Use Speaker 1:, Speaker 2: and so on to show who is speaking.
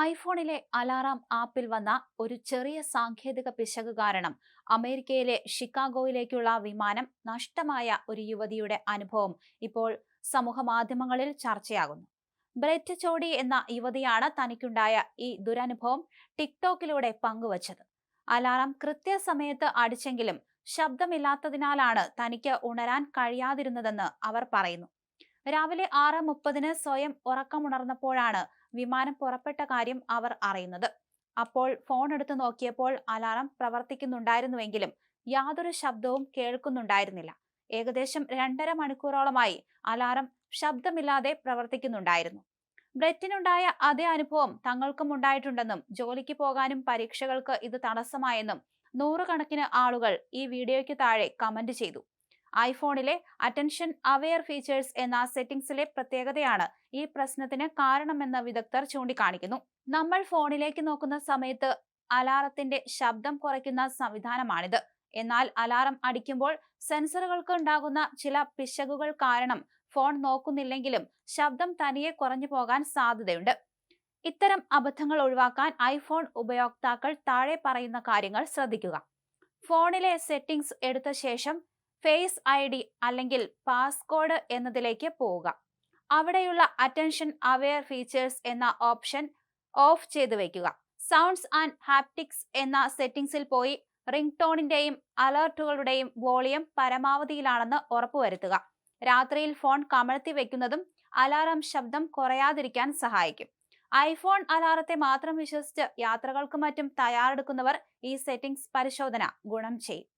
Speaker 1: ഐഫോണിലെ alarm ആപ്പിൽ വന്ന ഒരു ചെറിയ സാങ്കേതിക പിശക് കാരണം അമേരിക്കയിലെ ഷിക്കാഗോയിലേക്കുള്ള വിമാനം നഷ്ടമായ ഒരു യുവതിയുടെ അനുഭവം ഇപ്പോൾ സമൂഹമാധ്യമങ്ങളിൽ ചർച്ചയാകുന്നു. ബ്രെറ്റ് ചോഡി എന്ന യുവതിയാണ് തനിക്കുണ്ടായ ഈ ദുരനുഭവം ടിക്ടോക്കിലൂടെ പങ്കുവച്ചത്. അലാറാം കൃത്യസമയത്ത് അടിച്ചെങ്കിലും ശബ്ദമില്ലാത്തതിനാലാണ് തനിക്ക് ഉണരാൻ കഴിയാതിരുന്നതെന്ന് അവർ പറയുന്നു. രാവിലെ 6:30 സ്വയം ഉറക്കമുണർന്നപ്പോഴാണ് വിമാനം പുറപ്പെട്ട കാര്യം അവർ അറിയുന്നത്. അപ്പോൾ ഫോൺ എടുത്തു നോക്കിയപ്പോൾ അലാറം പ്രവർത്തിക്കുന്നുണ്ടായിരുന്നുവെങ്കിലും യാതൊരു ശബ്ദവും കേൾക്കുന്നുണ്ടായിരുന്നില്ല. ഏകദേശം 2.5 മണിക്കൂറോളമായി അലാറം ശബ്ദമില്ലാതെ പ്രവർത്തിക്കുന്നുണ്ടായിരുന്നു. ബ്രെറ്റിനുണ്ടായ അതേ അനുഭവം തങ്ങൾക്കും ഉണ്ടായിട്ടുണ്ടെന്നും ജോലിക്ക് പോകാനും പരീക്ഷകൾക്ക് ഇത് തടസ്സമായെന്നും നൂറുകണക്കിന് ആളുകൾ ഈ വീഡിയോയ്ക്ക് താഴെ കമന്റ് ചെയ്തു. ഐഫോണിലെ അറ്റൻഷൻ അവെയർ ഫീച്ചേഴ്സ് എന്ന സെറ്റിംഗ്സിലെ പ്രത്യേകതയാണ് ഈ പ്രശ്നത്തിന് കാരണമെന്ന് വിദഗ്ധർ ചൂണ്ടിക്കാണിക്കുന്നു. നമ്മൾ ഫോണിലേക്ക് നോക്കുന്ന സമയത്ത് അലാറത്തിന്റെ ശബ്ദം കുറയ്ക്കുന്ന സംവിധാനമാണിത്. എന്നാൽ അലാറം അടിക്കുമ്പോൾ സെൻസറുകൾക്ക് ഉണ്ടാകുന്ന ചില പിശകുകൾ കാരണം ഫോൺ നോക്കുന്നില്ലെങ്കിലും ശബ്ദം തനിയെ കുറഞ്ഞു പോകാൻ സാധ്യതയുണ്ട്. ഇത്തരം അബദ്ധങ്ങൾ ഒഴിവാക്കാൻ ഐഫോൺ ഉപയോക്താക്കൾ താഴെ പറയുന്ന കാര്യങ്ങൾ ശ്രദ്ധിക്കുക. ഫോണിലെ സെറ്റിംഗ്സ് എടുത്ത ശേഷം ഫേസ് ID അല്ലെങ്കിൽ പാസ്കോഡ് എന്നതിലേക്ക് പോവുക. അവിടെയുള്ള അറ്റൻഷൻ അവെയർ ഫീച്ചേഴ്സ് എന്ന ഓപ്ഷൻ ഓഫ് ചെയ്തു വയ്ക്കുക. സൗണ്ട്സ് ആൻഡ് ഹാപ്റ്റിക്സ് എന്ന സെറ്റിംഗ്സിൽ പോയി റിംഗ് ടോണിന്റെയും അലർട്ടുകളുടെയും വോളിയം പരമാവധിയിലാണെന്ന് ഉറപ്പുവരുത്തുക. രാത്രിയിൽ ഫോൺ കമഴ്ത്തി വെക്കുന്നതും അലാറം ശബ്ദം കുറയാതിരിക്കാൻ സഹായിക്കും. ഐഫോൺ അലാറത്തെ മാത്രം വിശ്വസിച്ച് യാത്രകൾക്ക് മറ്റും തയ്യാറെടുക്കുന്നവർ ഈ സെറ്റിംഗ്സ് പരിശോധന ഗുണം ചെയ്യും.